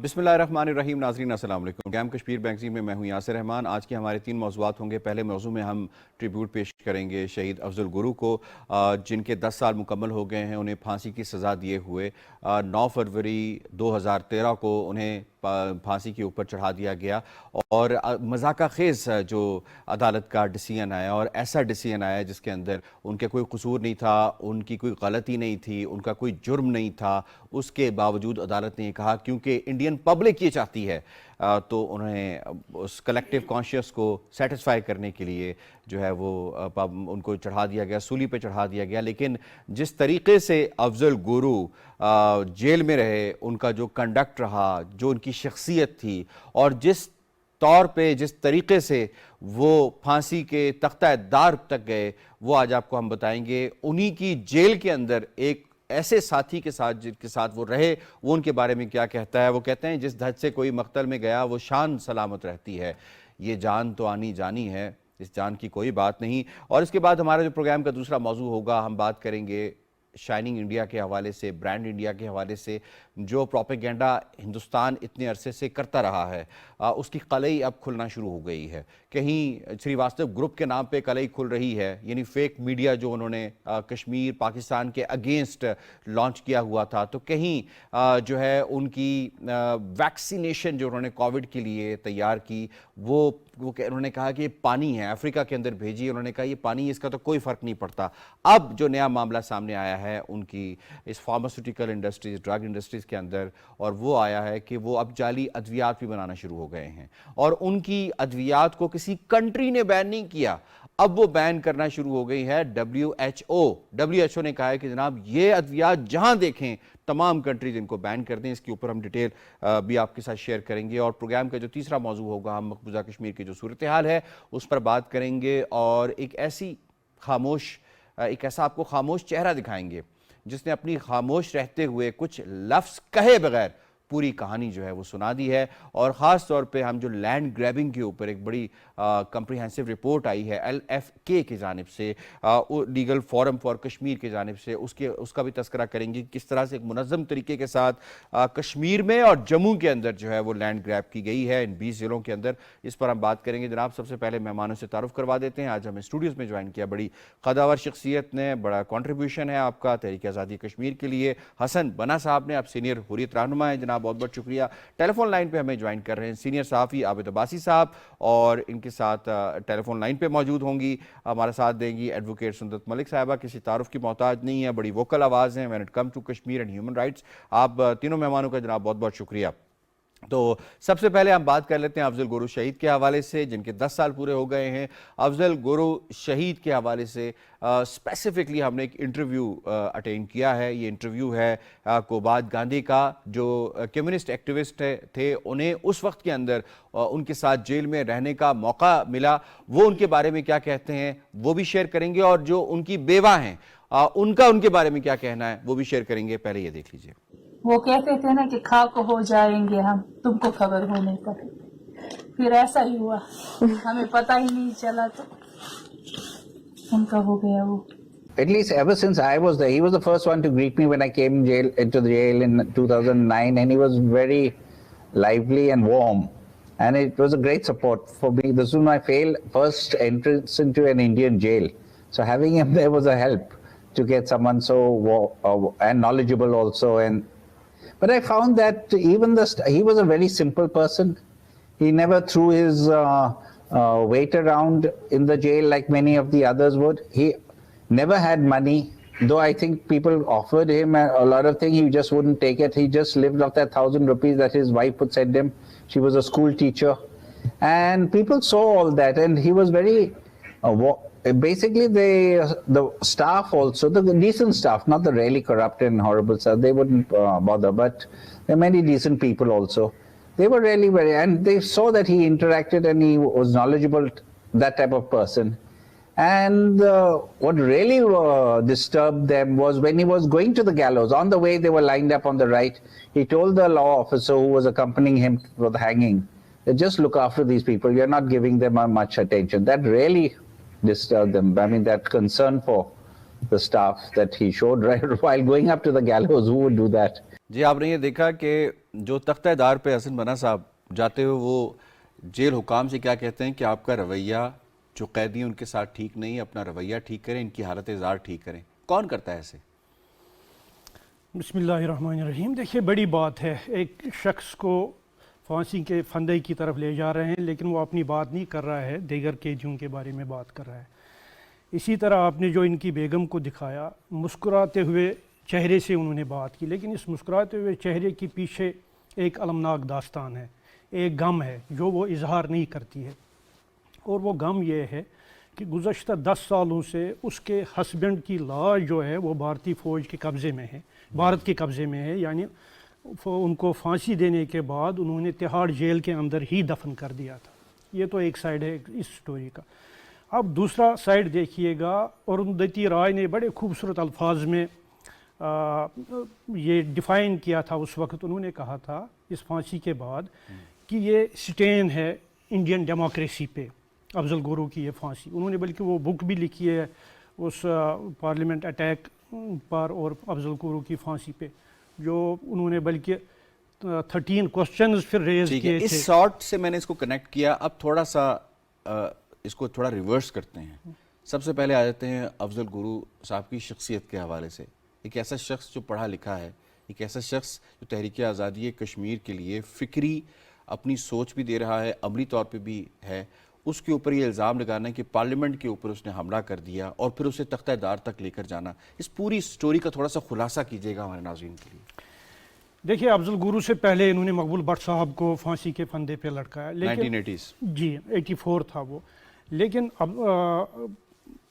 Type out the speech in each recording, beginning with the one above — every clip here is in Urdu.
بسم اللہ الرحمن الرحیم. ناظرین السلام علیکم. گیم کشمیر میگزین میں ہوں یاسر رحمان. آج کے ہمارے 3 موضوعات ہوں گے. پہلے موضوع میں ہم ٹریبیوٹ پیش کریں گے شہید افضل گرو کو، جن کے 10 سال مکمل ہو گئے ہیں انہیں پھانسی کی سزا دیے ہوئے. 9 فروری 2013 کو انہیں پھانسی کے اوپر چڑھا دیا گیا، اور مذاقہ خیز جو عدالت کا ڈیسیژن آیا، اور ایسا ڈیسیژن آیا جس کے اندر ان کے کوئی قصور نہیں تھا، ان کی کوئی غلطی نہیں تھی، ان کا کوئی جرم نہیں تھا. اس کے باوجود عدالت نے یہ کہا کیونکہ انڈین پبلک یہ چاہتی ہے، تو انہیں اس کلیکٹیو کانشیس کو سیٹسفائی کرنے کے لیے جو ہے وہ ان کو چڑھا دیا گیا، سولی پہ چڑھا دیا گیا. لیکن جس طریقے سے افضل گرو جیل میں رہے، ان کا جو کنڈکٹ رہا، جو ان کی شخصیت تھی، اور جس طور پہ جس طریقے سے وہ پھانسی کے تختہ دار تک گئے، وہ آج آپ کو ہم بتائیں گے. انہی کی جیل کے اندر ایک ایسے ساتھی کے ساتھ جن کے ساتھ وہ رہے، وہ ان کے بارے میں کیا کہتا ہے. وہ کہتے ہیں جس دھج سے کوئی مقتل میں گیا وہ شان سلامت رہتی ہے. یہ جان تو آنی جانی ہے، اس جان کی کوئی بات نہیں. اور اس کے بعد ہمارا جو پروگرام کا دوسرا موضوع ہوگا، ہم بات کریں گے شائننگ انڈیا کے حوالے سے، برانڈ انڈیا کے حوالے سے. جو پروپیگنڈا ہندوستان اتنے عرصے سے کرتا رہا ہے، اس کی قلعی اب کھلنا شروع ہو گئی ہے. کہیں سریواستو گروپ کے نام پہ قلعی کھل رہی ہے، یعنی فیک میڈیا جو انہوں نے کشمیر پاکستان کے اگینسٹ لانچ کیا ہوا تھا. تو کہیں جو ہے ان کی ویکسینیشن جو انہوں نے کووڈ کے لیے تیار کی، وہ انہوں نے کہا کہ یہ پانی ہے، افریقہ کے اندر بھیجی. انہوں نے کہا یہ پانی، اس کا تو کوئی فرق نہیں پڑتا. اب جو نیا معاملہ سامنے آیا ہے ان کی اس فارماسیوٹیکل انڈسٹریز، ڈرگ انڈسٹریز کے اندر، اور وہ آیا ہے کہ وہ اب جعلی ادویات بھی بنانا شروع ہو گئے ہیں. اور ان کی ادویات کو کسی کنٹری نے بین نہیں کیا، اب وہ بین کرنا شروع ہو گئی ہے WHO نے کہا ہے کہ جناب یہ ادویات جہاں دیکھیں تمام کنٹریز ان کو بین کر دیں. اس کے اوپر ہم ڈیٹیل بھی آپ کے ساتھ شیئر کریں گے. اور پروگرام کا جو تیسرا موضوع ہوگا، ہم مقبوضہ کشمیر کی جو صورتحال ہے اس پر بات کریں گے، اور ایک ایسا آپ کو خاموش چہرہ دکھائیں گے جس نے اپنی خاموش رہتے ہوئے کچھ لفظ کہے بغیر پوری کہانی جو ہے وہ سنا دی ہے. اور خاص طور پہ ہم جو لینڈ گریبنگ کے اوپر ایک بڑی کمپریہنسو رپورٹ آئی ہے LFK کی جانب سے، لیگل فورم فار کشمیر کی جانب سے، اس کا بھی تذکرہ کریں گے. کس طرح سے ایک منظم طریقے کے ساتھ کشمیر میں اور جموں کے اندر جو ہے وہ لینڈ گریب کی گئی ہے ان 20 ضلعوں کے اندر. اس پر ہم بات کریں گے. جناب سب سے پہلے مہمانوں سے تعارف کروا دیتے ہیں. آج ہمیں اسٹوڈیوز میں جوائن کیا بڑی قداور شخصیت نے، بڑا کنٹریبیوشن ہے آپ کا تحریک آزادی کشمیر کے لیے. حسن بنا صاحب نے، آپ سینئر حریت رہنما ہیں. جناب بہت بہت شکریہ. ٹیلی فون لائن پہ ہمیں جوائن کر رہے ہیں سینئر صحافی عابد عباسی صاحب، اور ان کے ساتھ ٹیلی فون لائن پہ موجود ہوں گی، ہمارا ساتھ دیں گی ایڈوکیٹ سندت ملک صاحبہ. کسی تعارف کی محتاج نہیں ہے، بڑی ووکل آواز ہیں when it come to Kashmir and human rights. آپ تینوں مہمانوں کا جناب بہت بہت شکریہ. تو سب سے پہلے ہم بات کر لیتے ہیں افضل گرو شہید کے حوالے سے، جن کے 10 سال پورے ہو گئے ہیں. افضل گرو شہید کے حوالے سے اسپیسیفکلی ہم نے ایک انٹرویو اٹینڈ کیا ہے. یہ انٹرویو ہے کوباد گاندھی کا، جو کمیونسٹ ایکٹیوسٹ تھے. انہیں اس وقت کے اندر ان کے ساتھ جیل میں رہنے کا موقع ملا. وہ ان کے بارے میں کیا کہتے ہیں وہ بھی شیئر کریں گے، اور جو ان کی بیوہ ہیں ان کے بارے میں کیا کہنا ہے وہ بھی شیئر کریں گے. پہلے یہ دیکھ لیجئے. وہ کہتے تھے نا کہ خاک ہو جائیں گے ہم تم کو خبر ہونے تک، پھر ایسا ہی ہوا، ہمیں پتہ ہی نہیں چلا تو ان کا ہو گیا وہ. At least ever since I was there, he was the first one to greet me when I came into the jail in 2009, and he was very lively and warm, and it was a great support for me. This was my first entrance into an Indian jail, so having him there was a help to get someone so and knowledgeable also. But I found that even he was a very simple person. He never threw his weight around in the jail like many of the others would. He never had money, though I think people offered him a lot of things. He just wouldn't take it. He just lived off that 1,000 rupees that his wife would send him. She was a school teacher, and people saw all that, and he was very basically the staff also, the decent staff, not the really corrupt and horrible staff, they wouldn't bother, but there are many decent people also. They were really and they saw that he interacted and he was knowledgeable, that type of person. And what really disturbed them was when he was going to the gallows, on the way they were lined up on the right, he told the law officer who was accompanying him for the hanging, that just look after these people, you're not giving them much attention. That really disturbed them. I mean, that concern for the staff that he showed right while going up to the gallows, who would do that? جی آپ نے یہ دیکھا کہ جو تختہ دار پہ حسن بنا صاحب جاتے ہوئے وہ جیل حکام سے کیا کہتے ہیں کہ آپ کا رویہ جو قیدی ہیں ان کے ساتھ ٹھیک نہیں، اپنا رویہ ٹھیک کریں، ان کی حالت زار ٹھیک کریں. کون کرتا ہے ایسے؟ بسم اللہ الرحمن الرحیم. دیکھیے بڑی بات ہے، ایک شخص کو پھانسی کے پھندے کی طرف لے جا رہے ہیں لیکن وہ اپنی بات نہیں کر رہا ہے، دیگر قیدیوں کے بارے میں بات کر رہا ہے. اسی طرح آپ نے جو ان کی بیگم کو دکھایا، مسکراتے ہوئے چہرے سے انہوں نے بات کی، لیکن اس مسکراتے ہوئے چہرے کے پیچھے ایک المناک داستان ہے، ایک غم ہے جو وہ اظہار نہیں کرتی ہے. اور وہ غم یہ ہے کہ گزشتہ 10 سالوں سے اس کے ہسبینڈ کی لاش جو ہے وہ بھارتی فوج کے قبضے میں ہے، بھارت کے قبضے میں ہے. یعنی ان کو پھانسی دینے کے بعد انہوں نے تہاڑ جیل کے اندر ہی دفن کر دیا تھا. یہ تو ایک سائیڈ ہے اس سٹوری کا. اب دوسرا سائیڈ دیکھیے گا، اروندھتی رائے نے بڑے خوبصورت الفاظ میں یہ ڈیفائن کیا تھا. اس وقت انہوں نے کہا تھا اس پھانسی کے بعد کہ یہ سٹین ہے انڈین ڈیموکریسی پہ، افضل گورو کی یہ پھانسی. انہوں نے بلکہ وہ بک بھی لکھی ہے اس پارلیمنٹ اٹیک پر اور افضل گورو کی پھانسی پہ، جو انہوں نے بلکہ 13 کوسچنز پھر ریز کیے تھے. اس شارٹ سے میں نے اس کو کنیکٹ کیا. اب تھوڑا سا اس کو تھوڑا ریورس کرتے ہیں. سب سے پہلے آ جاتے ہیں افضل گورو صاحب کی شخصیت کے حوالے سے. ایک ایسا شخص جو پڑھا لکھا ہے، ایک ایسا شخص جو تحریک آزادی کشمیر کے لیے فکری اپنی سوچ بھی دے رہا ہے، عملی طور پہ بھی ہے. اس کے اوپر یہ الزام لگانا ہے کہ پارلیمنٹ کے اوپر اس نے حملہ کر دیا اور پھر اسے تختہ دار تک لے کر جانا. اس پوری سٹوری کا تھوڑا سا خلاصہ کیجیے گا ہمارے ناظرین کے لیے. دیکھیے افضل گورو سے پہلے انہوں نے مقبول بٹ صاحب کو پھانسی کے پھندے پہ لٹکایا، لیکن 1980s جی 84 تھا وہ. لیکن اب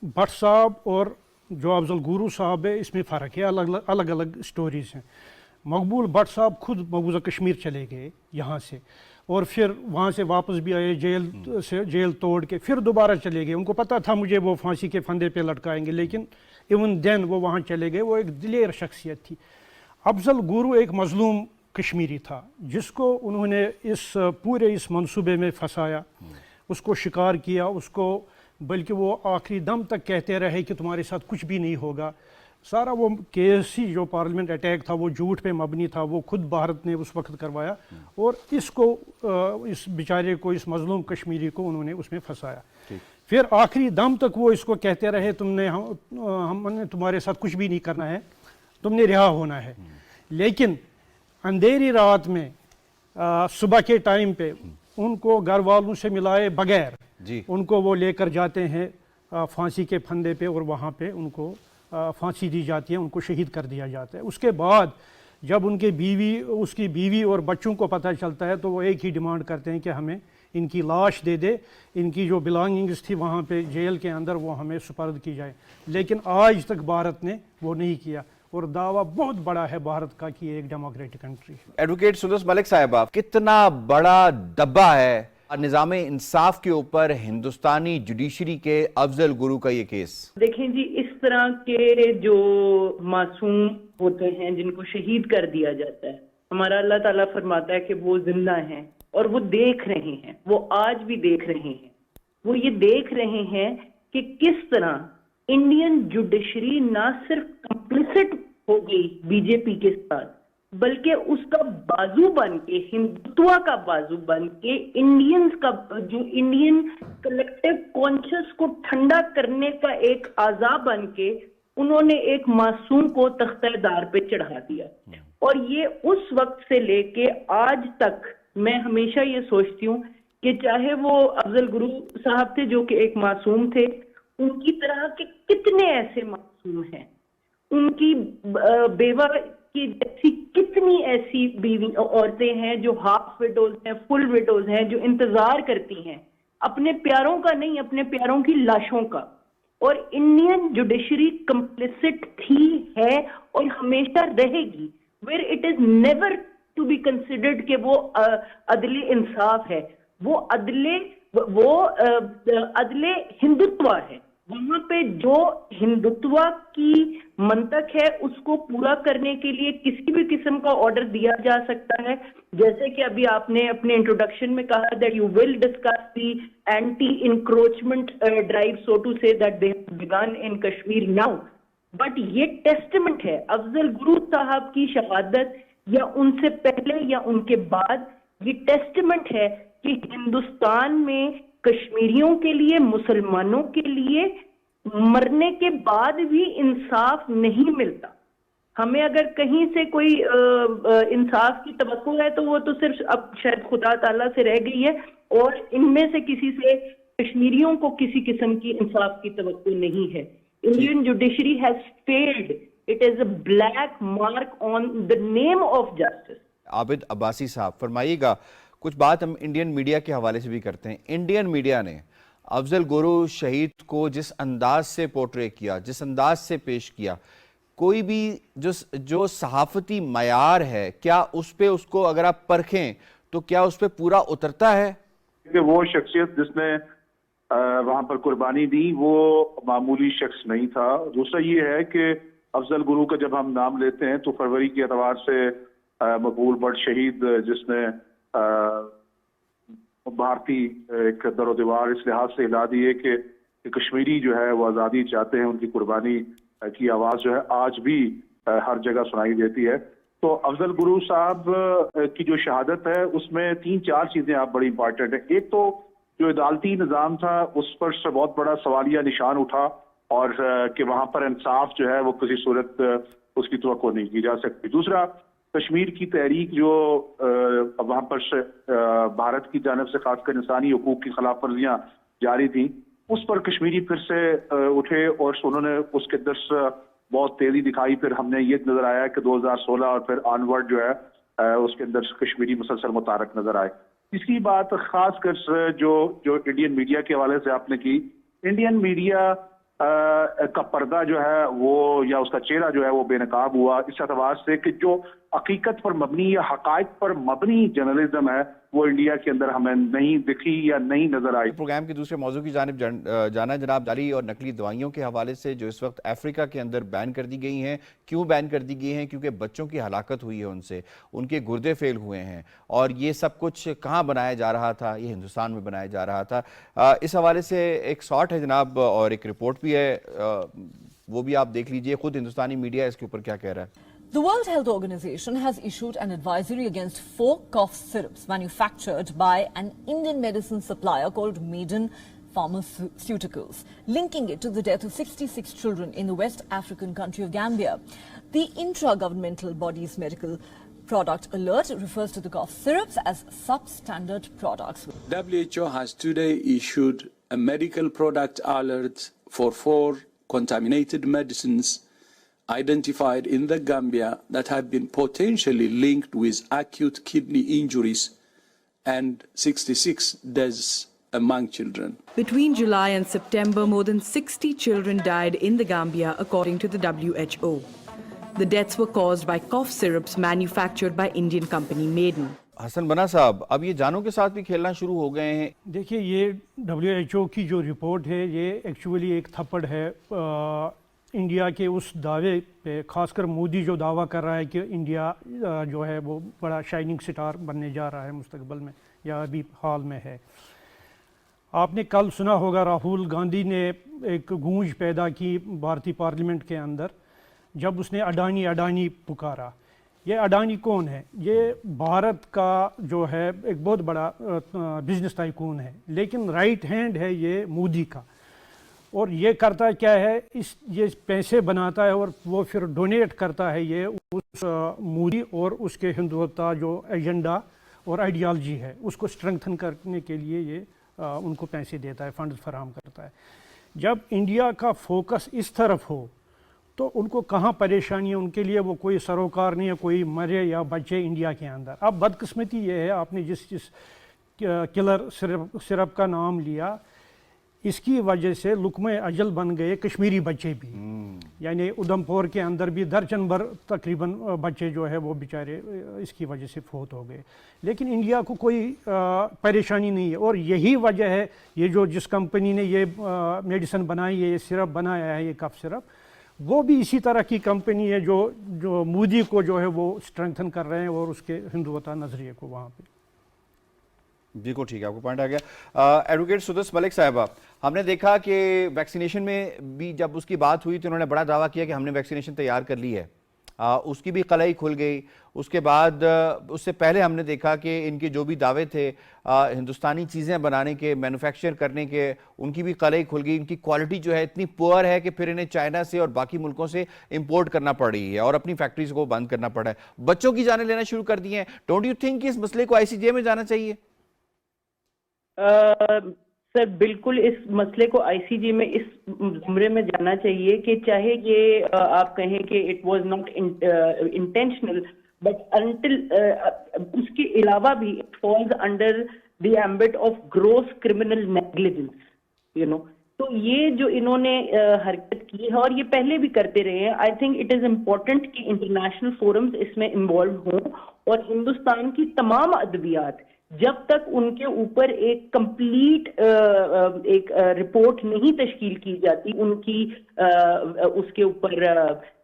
بٹ صاحب اور جو افضل گورو صاحب ہے اس میں فرق ہے، الگ الگ سٹوریز ہیں. مقبول بٹ صاحب خود مقبوضہ کشمیر چلے گئے یہاں سے، اور پھر وہاں سے واپس بھی آئے جیل توڑ کے، پھر دوبارہ چلے گئے. ان کو پتہ تھا مجھے وہ پھانسی کے پھندے پہ لٹکائیں گے، لیکن ایون دین وہ وہاں چلے گئے. وہ ایک دلیر شخصیت تھی. افضل گورو ایک مظلوم کشمیری تھا جس کو انہوں نے اس پورے اس منصوبے میں پھنسایا، اس کو شکار کیا، اس کو بلکہ وہ آخری دم تک کہتے رہے کہ تمہارے ساتھ کچھ بھی نہیں ہوگا. سارا وہ کیس ہی جو پارلیمنٹ اٹیک تھا وہ جھوٹ پہ مبنی تھا، وہ خود بھارت نے اس وقت کروایا، اور اس کو اس بیچارے کو، اس مظلوم کشمیری کو انہوں نے اس میں پھنسایا. پھر آخری دم تک وہ اس کو کہتے رہے ہم نے تمہارے ساتھ کچھ بھی نہیں کرنا ہے، تم نے رہا ہونا ہے. لیکن اندھیری رات میں صبح کے ٹائم پہ ان کو گھر والوں سے ملائے بغیر ان کو وہ لے کر جاتے ہیں پھانسی کے پھندے پہ، اور وہاں پہ ان کو پھانسی دی جاتی ہے، ان کو شہید کر دیا جاتا ہے. اس کے بعد جب اس کی بیوی اور بچوں کو پتہ چلتا ہے تو وہ ایک ہی ڈیمانڈ کرتے ہیں کہ ہمیں ان کی لاش دے دے، ان کی جو بلانگنگز تھی وہاں پہ جیل کے اندر وہ ہمیں سپرد کی جائے. لیکن آج تک بھارت نے وہ نہیں کیا، اور دعویٰ بہت بڑا ہے بھارت کا کہ ایک ڈیموکریٹک کنٹری ہے. ایڈوکیٹ سدس ملک صاحبہ، کتنا بڑا دبا ہے نظام انصاف کے اوپر ہندوستانی جوڈیشری کے افضل گورو کا یہ کیس؟ دیکھیں جی، اس طرح کے جو معصوم ہوتے ہیں جن کو شہید کر دیا جاتا ہے، ہمارا اللہ تعالیٰ فرماتا ہے کہ وہ زندہ ہیں اور وہ دیکھ رہے ہیں، وہ آج بھی دیکھ رہے ہیں. وہ یہ دیکھ رہے ہیں کہ کس طرح انڈین جوڈیشری نہ صرف کمپلیسٹ ہو گئی بی جے پی کے ساتھ، بلکہ اس کا بازو بن کے، ہندوتوا کا بازو بن کے، انڈینز کا جو انڈین کلیکٹیو کانشس کو ٹھنڈا کرنے کا ایک اعضاء بن کے انہوں نے ایک معصوم کو تختہ دار پہ چڑھا دیا. اور یہ اس وقت سے لے کے آج تک میں ہمیشہ یہ سوچتی ہوں کہ چاہے وہ افضل گورو صاحب تھے جو کہ ایک معصوم تھے، ان کی طرح کے کتنے ایسے معصوم ہیں، ان کی بیوہ کی جیسی کتنی ایسی بیوی عورتیں ہیں جو ہاف وڈوز ہیں، فل وڈوز ہیں، جو انتظار کرتی ہیں اپنے پیاروں کا نہیں، اپنے پیاروں کی لاشوں کا. اور انڈین جوڈیشری کمپلیسٹ تھی، ہے اور ہمیشہ رہے گی. Where it is never to be considered کہ وہ عدل انصاف ہے، وہ عدل ہندوتوا ہے. وہاں پہ جو ہندوتوا کی منطق ہے اس کو پورا کرنے کے لیے کسی بھی قسم کا آرڈر دیا جا سکتا ہے. جیسے کہ ابھی آپ نے اپنے انٹروڈکشن میں کہا that you will discuss the anti-encroachment drive, so to say, that they have begun in Kashmir now. But یہ ٹیسٹمنٹ ہے افضل گورو صاحب کی شہادت یا ان سے پہلے یا ان کے بعد، یہ ٹیسٹمنٹ ہے کہ ہندوستان میں کشمیریوں کے لیے، مسلمانوں کے لیے مرنے کے بعد بھی انصاف نہیں ملتا. ہمیں اگر کہیں سے کوئی انصاف کی توقع ہے تو وہ تو صرف اب شاید خدا تعالیٰ سے رہ گئی ہے، اور ان میں سے کسی سے کشمیریوں کو کسی قسم کی انصاف کی توقع نہیں ہے. Indian judiciary has failed. It is a black mark on the name of justice. Abid Abbasi صاحب فرمائیے گا، کچھ بات ہم انڈین میڈیا کے حوالے سے بھی کرتے ہیں. انڈین میڈیا نے افضل گرو شہید کو جس انداز سے پورٹرے کیا، جس انداز سے پیش کیا، کوئی بھی جو صحافتی معیار ہے، کیا اس پہ اس کو اگر آپ پرکھیں تو کیا اس پہ پورا اترتا ہے؟ کہ وہ شخصیت جس نے وہاں پر قربانی دی وہ معمولی شخص نہیں تھا. دوسرا یہ ہے کہ افضل گرو کا جب ہم نام لیتے ہیں تو فروری کے اعتبار سے مقبول بٹ شہید، جس نے بھارتی ایک در و دیوار اس لحاظ سے ہلا دی ہے کہ کشمیری جو ہے وہ آزادی چاہتے ہیں، ان کی قربانی کی آواز جو ہے آج بھی ہر جگہ سنائی دیتی ہے. تو افضل گرو صاحب کی جو شہادت ہے اس میں 3-4 چیزیں آپ بڑی امپورٹنٹ ہیں. ایک تو جو عدالتی نظام تھا اس پر سے بہت بڑا سوالیہ نشان اٹھا، اور کہ وہاں پر انصاف جو ہے وہ کسی صورت اس کی توقع نہیں کی جا سکتی. دوسرا، کشمیر کی تحریک جو وہاں پر بھارت کی جانب سے خاص کر انسانی حقوق کی خلاف ورزیاں جاری تھیں، اس پر کشمیری پھر سے اٹھے اور انہوں نے اس کے اندر بہت تیزی دکھائی. پھر ہم نے یہ نظر آیا کہ 2016 اور پھر آنورڈ جو ہے اس کے اندر کشمیری مسلسل متحرک نظر آئے. تیسری بات خاص کر جو انڈین میڈیا کے حوالے سے آپ نے کی، انڈین میڈیا کا پردہ جو ہے وہ یا اس کا چہرہ جو ہے وہ بے نقاب ہوا، اس اعتبار سے کہ جو حقیقت پر مبنی یا حقائق پر مبنی جرنلزم ہے وہ انڈیا کے اندر ہمیں نہیں دکھی یا نہیں نظر آئی. پروگرام کے دوسرے موضوع کی جانب جانا جناب، جعلی اور نقلی دوائیوں کے حوالے سے جو اس وقت افریقہ کے اندر بین کر دی گئی ہیں. کیوں بین کر دی گئی ہیں؟ کیونکہ بچوں کی ہلاکت ہوئی ہے ان سے، ان کے گردے فیل ہوئے ہیں، اور یہ سب کچھ کہاں بنایا جا رہا تھا؟ یہ ہندوستان میں بنایا جا رہا تھا. اس حوالے سے ایک شارٹ ہے جناب اور ایک رپورٹ بھی ہے، وہ بھی آپ دیکھ لیجئے. خود ہندوستانی میڈیا اس کے اوپر کیا کہہ رہا ہے. The World Health Organization has issued an advisory against 4 cough syrups manufactured by an Indian medicine supplier called Maiden Pharmaceuticals, linking it to the death of 66 children in the West African country of Gambia. The intra-governmental body's medical product alert refers to the cough syrups as substandard products. WHO has today issued a medical product alert for 4 contaminated medicines identified in the Gambia that have been potentially linked with acute kidney injuries and 66 deaths among children. Between July and September, more than 60 children died in the Gambia, according to the WHO. The deaths were caused by cough syrups manufactured by Indian company Maiden. حسن بنا صاحب، اب یہ جانوں کے ساتھ بھی کھیلنا شروع ہو گئے ہیں. دیکھیے، یہ WHO کی جو رپورٹ ہے یہ ایکچولی ایک تھپڑ ہے انڈیا کے اس دعوے پہ، خاص کر مودی جو دعویٰ کر رہا ہے کہ انڈیا جو ہے وہ بڑا شائننگ سٹار بننے جا رہا ہے مستقبل میں، یا ابھی حال میں ہے. آپ نے کل سنا ہوگا راہول گاندھی نے ایک گونج پیدا کی بھارتی پارلیمنٹ کے اندر جب اس نے اڈانی پکارا. یہ اڈانی کون ہے؟ یہ بھارت کا جو ہے ایک بہت بڑا بزنس ٹائکون ہے، لیکن رائٹ ہینڈ ہے یہ مودی کا. اور یہ کرتا کیا ہے، یہ پیسے بناتا ہے اور وہ پھر ڈونیٹ کرتا ہے یہ اس مودی اور اس کے ہندوتا جو ایجنڈا اور آئیڈیالوجی ہے اس کو اسٹرنگتھن کرنے کے لیے یہ ان کو پیسے دیتا ہے، فنڈز فراہم کرتا ہے. جب انڈیا کا فوکس اس طرف ہو تو ان کو کہاں پریشانی ہے، ان کے لیے وہ کوئی سروکار نہیں ہے، کوئی مرے یا بچے انڈیا کے اندر. اب بدقسمتی یہ ہے، آپ نے جس کلر سرپ کا نام لیا، اس کی وجہ سے لقمہ اجل بن گئے کشمیری بچے بھی. یعنی ادھم پور کے اندر بھی درجن بھر تقریباً بچے جو ہے وہ بیچارے اس کی وجہ سے فوت ہو گئے. لیکن انڈیا کو کوئی پریشانی نہیں ہے، اور یہی وجہ ہے یہ جس کمپنی نے یہ میڈیسن بنائی ہے، یہ سرپ بنایا ہے، یہ کف سرپ، وہ بھی اسی طرح کی کمپنی ہے جو مودی کو جو ہے وہ اسٹرنگتھن کر رہے ہیں اور اس کے ہندوتا نظریے کو وہاں پہ. بالکل ٹھیک ہے، آپ کو پوائنٹ آ گیا. ایڈوکیٹ سدس ملک صاحبہ، ہم نے دیکھا کہ ویکسینیشن میں بھی جب اس کی بات ہوئی تو انہوں نے بڑا دعویٰ کیا کہ ہم نے ویکسینیشن تیار کر لی ہے. اس کی بھی قلعی کھل گئی. اس کے بعد اس سے پہلے ہم نے دیکھا کہ ان کے جو بھی دعوے تھے ہندوستانی چیزیں بنانے کے, مینوفیکچر کرنے کے, ان کی بھی قلعی کھل گئی. ان کی کوالٹی جو ہے اتنی پور ہے کہ پھر انہیں چائنا سے اور باقی ملکوں سے امپورٹ کرنا پڑ رہی ہے اور اپنی فیکٹریز کو بند کرنا پڑا ہے. بچوں کی جانیں لینا شروع کر دی ہیں. ڈونٹ یو تھنک کہ اس مسئلے کو ICJ میں جانا چاہیے؟ سر بالکل اس مسئلے کو ICJ میں اس زمرے میں جانا چاہیے کہ چاہے یہ آپ کہیں کہ it was not intentional but until اس کے علاوہ بھی it falls under the ambit of gross criminal negligence you know. تو یہ جو انہوں نے حرکت کی ہے اور یہ پہلے بھی کرتے رہے ہیں, I think it is important کہ انٹرنیشنل فورمز اس میں انوالو ہوں اور ہندوستان کی تمام ادبیات جب تک ان کے اوپر ایک کمپلیٹ ایک رپورٹ نہیں تشکیل کی جاتی ان کی اس کے اوپر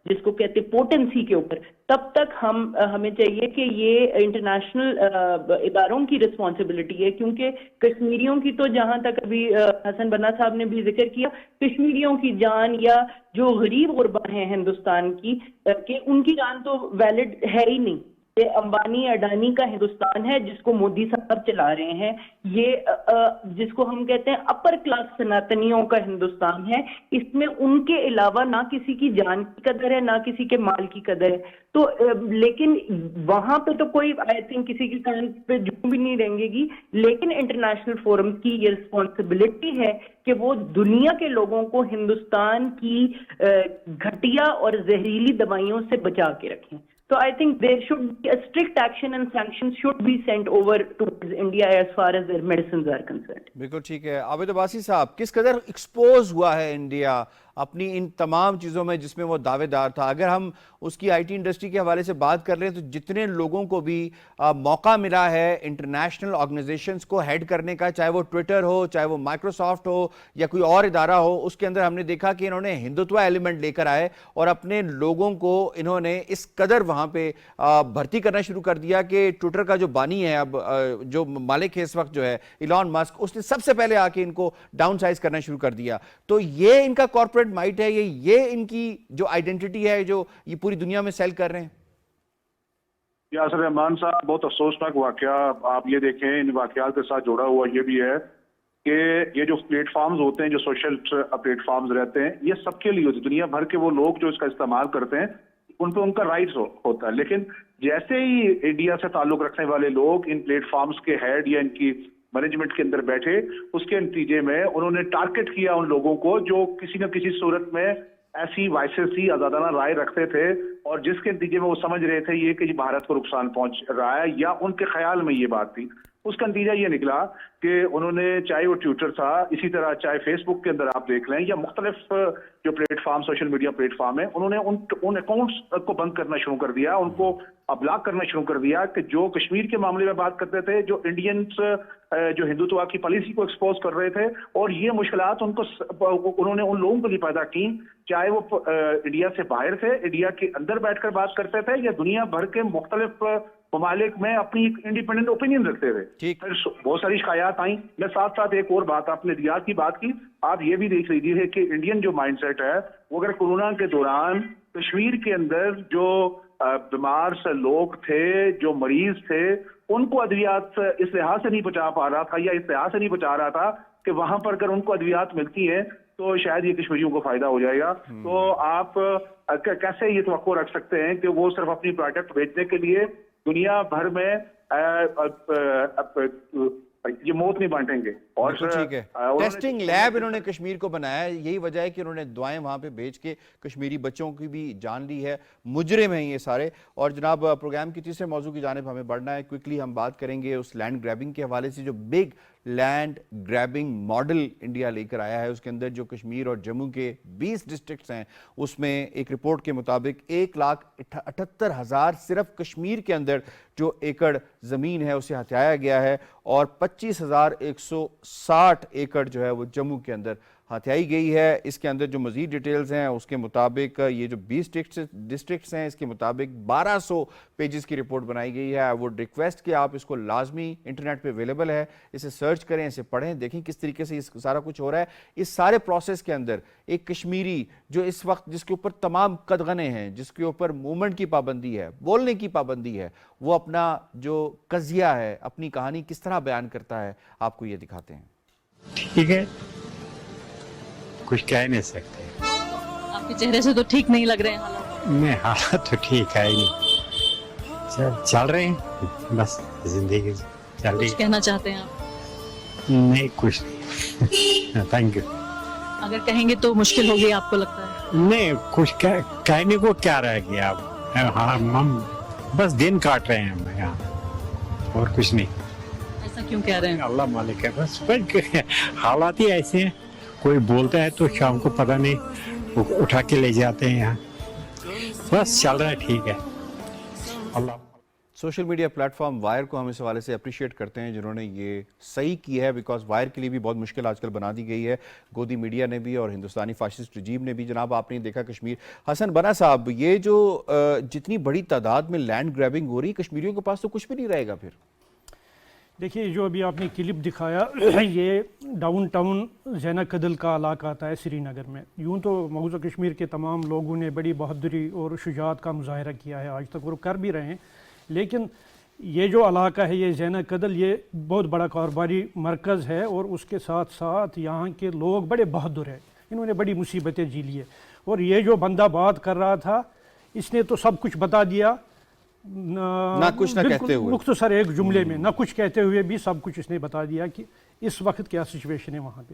جس کو کہتے پوٹنسی کے اوپر, تب تک ہمیں چاہیے کہ یہ انٹرنیشنل اداروں کی رسپانسبلٹی ہے. کیونکہ کشمیریوں کی تو جہاں تک ابھی حسن بنا صاحب نے بھی ذکر کیا, کشمیریوں کی جان یا جو غریب غربا ہیں ہندوستان کی کہ ان کی جان تو ویلڈ ہے ہی نہیں. یہ امبانی اڈانی کا ہندوستان ہے جس کو مودی صاحب چلا رہے ہیں. یہ جس کو ہم کہتے ہیں اپر کلاس سناتنیوں کا ہندوستان ہے. اس میں ان کے علاوہ نہ کسی کی جان کی قدر ہے نہ کسی کے مال کی قدر ہے. تو لیکن وہاں پہ تو کوئی آئی تھنک کسی کے کان پہ جوں بھی نہیں رہیں گی. لیکن انٹرنیشنل فورم کی یہ رسپانسبلٹی ہے کہ وہ دنیا کے لوگوں کو ہندوستان کی گھٹیا اور زہریلی دوائیوں سے بچا کے رکھیں. So I think there should be a strict action and sanctions should be sent over towards India as far as their medicines are concerned. بالکل ٹھیک ہے. عابد عباسی صاحب, کس قدر ایکسپوز ہوا ہے انڈیا اپنی ان تمام چیزوں میں جس میں وہ دعوے دار تھا؟ اگر ہم اس کی IT انڈسٹری کے حوالے سے بات کر رہے ہیں تو جتنے لوگوں کو بھی موقع ملا ہے انٹرنیشنل آرگنائزیشنز کو ہیڈ کرنے کا, چاہے وہ ٹویٹر ہو, چاہے وہ مائکروسافٹ ہو یا کوئی اور ادارہ ہو, اس کے اندر ہم نے دیکھا کہ انہوں نے ہندوتوا ایلیمنٹ لے کر آئے اور اپنے لوگوں کو انہوں نے اس قدر وہاں پہ بھرتی کرنا شروع کر دیا کہ ٹویٹر کا جو بانی ہے اب جو مالک ہے اس وقت جو ہے ایلان مسک, اس نے سب سے پہلے آ کے ان کو ڈاؤن سائز کرنا شروع کر دیا. تو یہ ان کا کارپوریٹ مائٹ ہے, یہ ان کی جو آئیڈینٹی ہے جو یہ پوری دنیا میں سیل کر رہے ہیں. یاسر رحمان صاحب, بہت افسوسناک واقعہ. آپ یہ دیکھیں ان واقعات کے ساتھ جڑا ہوا یہ بھی ہے کہ یہ جو پلیٹ فارمز ہوتے ہیں, جو سوشل پلیٹ فارمز رہتے ہیں, یہ سب کے لیے ہوتے ہیں. دنیا بھر کے وہ لوگ جو اس کا استعمال کرتے ہیں ان پہ ان کا رائٹس ہوتا ہے. لیکن جیسے ہی انڈیا سے تعلق رکھنے والے لوگ ان پلیٹ فارمز کے ہیڈ یا ان کی مینجمنٹ کے اندر بیٹھے, اس کے نتیجے میں انہوں نے ٹارگٹ کیا ان لوگوں کو جو کسی نہ کسی صورت میں ایسی وائسز تھی, آزادانہ رائے رکھتے تھے اور جس کے نتیجے میں وہ سمجھ رہے تھے یہ کہ بھارت کو نقصان پہنچ رہا ہے یا ان کے خیال میں یہ بات تھی. اس کا نتیجہ یہ نکلا کہ انہوں نے چاہے وہ ٹویٹر تھا, اسی طرح چاہے فیس بک کے اندر آپ دیکھ لیں یا مختلف جو plate form social media plate form ہے, انہوں نے ان اکاؤنٹس کو بند کرنا شروع کر دیا, ان کو بلاک کرنا شروع کر دیا کہ جو کشمیر کے معاملے میں بات کرتے تھے, جو انڈینس جو ہندوتوا کی پالیسی کو ایکسپوز کر رہے تھے. اور یہ مشکلات ان کو انہوں نے ان لوگوں کو نہیں پیدا کی, چاہے وہ انڈیا سے باہر تھے, انڈیا کے اندر بیٹھ کر بات کرتے تھے یا دنیا بھر کے مختلف ممالک میں اپنی انڈیپینڈنٹ اوپینین رکھتے تھے. پھر بہت ساری شکایات آئیں. میں ساتھ ساتھ ایک اور بات, آپ نے ریاض کی بات کی, آپ یہ بھی دیکھ لیجیے کہ انڈین جو مائنڈ سیٹ ہے وہ اگر کورونا کے دوران کشمیر کے اندر جو بیمار سے لوگ تھے, جو مریض تھے, ان کو ادویات اس لحاظ سے نہیں پہنچا پا رہا تھا یا اس لحاظ سے نہیں پہنچا رہا تھا کہ وہاں پر اگر ان کو ادویات ملتی ہیں تو شاید یہ کشمیریوں کو فائدہ ہو جائے گا. تو آپ کیسے یہ توقع رکھ سکتے ہیں کہ وہ صرف اپنی پروڈکٹ بیچنے کے لیے دنیا بھر میں یہ موت نہیں بانٹیں گے؟ اور ٹھیک ہے, ٹیسٹنگ لیب انہوں نے کشمیر کو بنایا ہے, یہی وجہ ہے کہ انہوں نے دعائیں وہاں پہ بیچ کے کشمیری بچوں کی بھی جان لی ہے. مجرم ہیں یہ سارے. اور جناب پروگرام کی تیسرے موضوع کی جانب ہمیں بڑھنا ہے. کوئکلی ہم بات کریں گے اس لینڈ گریبنگ کے حوالے سے, جو big land grabbing model India لے کر آیا ہے. اس کے اندر جو کشمیر اور جموں کے 20 ڈسٹرکٹس ہیں, اس میں ایک رپورٹ کے مطابق 1,78,000 صرف کشمیر کے اندر جو ایکڑ زمین ہے اسے ہتھیایا گیا ہے, اور 25,160 ایکڑ جو ہے وہ جموں کے اندر ہتھیائی گئی ہے. اس کے اندر جو مزید ڈیٹیلز ہیں اس کے مطابق یہ جو 20 ڈسٹرکٹس ہیں اس کے مطابق 1200 پیجز کی رپورٹ بنائی گئی ہے. آئی ووڈ ریکویسٹ کہ آپ اس کو لازمی انٹرنیٹ پہ اویلیبل ہے, اسے سرچ کریں, اسے پڑھیں, دیکھیں کس طریقے سے یہ سارا کچھ ہو رہا ہے. اس سارے پروسیس کے اندر ایک کشمیری جو اس وقت جس کے اوپر تمام قدغنے ہیں, جس کے اوپر موومنٹ کی پابندی ہے, بولنے کی پابندی ہے, وہ اپنا جو قضیہ ہے, اپنی کہانی کس طرح بیان کرتا ہے, آپ کو یہ دکھاتے ہیں. ٹھیک ہے, کچھ کہہ نہیں سکتے. آپ کے چہرے سے تو ٹھیک نہیں لگ رہے ہیں حالات. نہیں, حالات تو ٹھیک ہے ہی نہیں, چل رہے ہیں بس, زندگی چل رہی کچھ ہے. کہنا چاہتے ہیں آپ؟ نہیں, کچھ نہیں. Thank you. اگر کہیں گے تو مشکل ہوگی آپ کو لگتا ہے؟ نہیں, کچھ کہنے کو کیا رہ گیا اب. ہاں, ہم بس دن کاٹ رہے ہیں ہم یہاں, اور کچھ نہیں. ایسا کیوں کہہ رہے ہیں؟ اللہ مالک ہے, بس حالات ہی ایسے ہیں. کوئی بولتا ہے تو شام کو پتہ نہیں اٹھا کے لے جاتے ہیں یہاں. بس چل رہا ہے, ٹھیک ہے. Allah. Social media platform Wire کو ہم اس حوالے سے اپریشیٹ کرتے ہیں جنہوں نے یہ صحیح کی ہے, بیکاز وائر کے لیے بھی بہت مشکل آج کل بنا دی گئی ہے. گودی میڈیا نے بھی اور ہندوستانی فاشسٹ رجیم نے بھی. جناب آپ نے دیکھا کشمیر, حسن بنا صاحب, یہ جو جتنی بڑی تعداد میں لینڈ گریبنگ ہو رہی, کشمیریوں کے پاس تو کچھ بھی نہیں رہے گا پھر. دیکھیے جو ابھی آپ نے کلپ دکھایا, یہ ڈاؤن ٹاؤن زینہ قدل کا علاقہ آتا ہے سری نگر میں. یوں تو مقبوضہ کشمیر کے تمام لوگوں نے بڑی بہادری اور شجاعت کا مظاہرہ کیا ہے آج تک, اور کر بھی رہے ہیں, لیکن یہ جو علاقہ ہے یہ زینہ قدل, یہ بہت بڑا کاروباری مرکز ہے, اور اس کے ساتھ ساتھ یہاں کے لوگ بڑے بہادر ہیں, انہوں نے بڑی مصیبتیں جی لی ہے. اور یہ جو بندہ بات کر رہا تھا, اس نے تو سب کچھ بتا دیا, نہ کچھ نہ کہتے ہوئے, مختصر ایک جملے میں, نہ کچھ کہتے ہوئے بھی سب کچھ اس نے بتا دیا کہ اس وقت کیا سچویشن ہے وہاں پہ.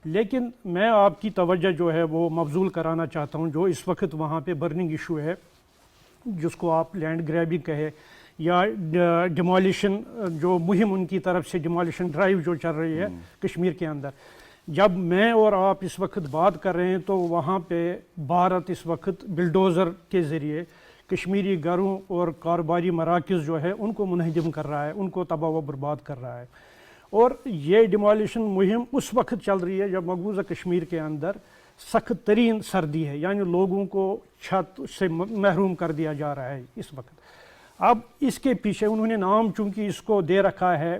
لیکن میں آپ کی توجہ جو ہے وہ مبذول کرانا چاہتا ہوں. جو اس وقت وہاں پہ برننگ ایشو ہے, جس کو آپ لینڈ گریبنگ کہے یا ڈیمولیشن, جو مہم ان کی طرف سے ڈیمولیشن ڈرائیو جو چل رہی ہے کشمیر کے اندر, جب میں اور آپ اس وقت بات کر رہے ہیں تو وہاں پہ بھارت اس وقت بلڈوزر کے ذریعے کشمیری گھروں اور کاروباری مراکز جو ہے ان کو منہدم کر رہا ہے, ان کو تباہ و برباد کر رہا ہے. اور یہ ڈیمولیشن مہم اس وقت چل رہی ہے جب مقبوضہ کشمیر کے اندر سخت ترین سردی ہے, یعنی لوگوں کو چھت سے محروم کر دیا جا رہا ہے اس وقت. اب اس کے پیچھے انہوں نے نام چونکہ اس کو دے رکھا ہے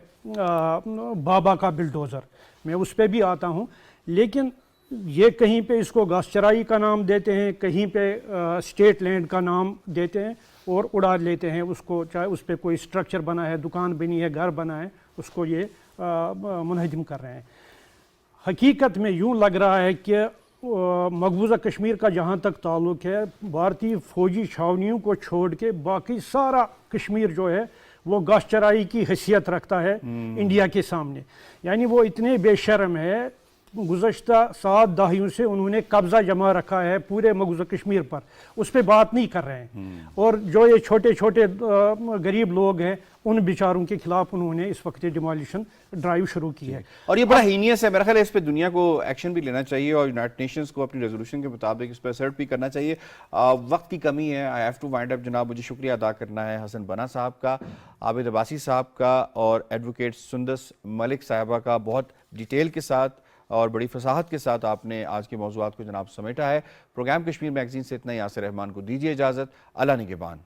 بابا کا بلڈوزر, میں اس پہ بھی آتا ہوں, لیکن یہ کہیں پہ اس کو گھاس چرائی کا نام دیتے ہیں, کہیں پہ اسٹیٹ لینڈ کا نام دیتے ہیں اور اڑا لیتے ہیں اس کو, چاہے اس پہ کوئی اسٹرکچر بنا ہے, دکان بنی ہے, گھر بنا ہے, اس کو یہ منہدم کر رہے ہیں. حقیقت میں یوں لگ رہا ہے کہ مقبوضہ کشمیر کا جہاں تک تعلق ہے, بھارتی فوجی چھاونیوں کو چھوڑ کے باقی سارا کشمیر جو ہے وہ گھاس چرائی کی حیثیت رکھتا ہے انڈیا کے سامنے. یعنی وہ اتنے بے شرم ہے, گزشتہ 7 دہائیوں سے انہوں نے قبضہ جما رکھا ہے پورے مقبوضہ کشمیر پر, اس پہ بات نہیں کر رہے ہیں. اور جو یہ چھوٹے چھوٹے غریب لوگ ہیں ان بیچاروں کے خلاف انہوں نے اس وقت ڈیمولیشن ڈرائیو شروع کی ہے. اور یہ بڑا ہینیس ہے, میرا خیال ہے اس پہ دنیا کو ایکشن بھی لینا چاہیے اور یونائٹڈ نیشنز کو اپنی ریزولوشن کے مطابق اس پہ اسرٹ بھی کرنا چاہیے. وقت کی کمی ہے, آئی ہیو ٹو وائنڈ اپ. جناب مجھے شکریہ ادا کرنا ہے حسن بنا صاحب کا, عابد عباسی صاحب کا اور ایڈوکیٹ سندس ملک صاحبہ کا. بہت ڈیٹیل کے ساتھ اور بڑی فصاحت کے ساتھ آپ نے آج کے موضوعات کو جناب سمیٹا ہے. پروگرام کشمیر میگزین سے اتنا ہی. یاسر رحمان کو دیجیے اجازت. اللہ نگہبان.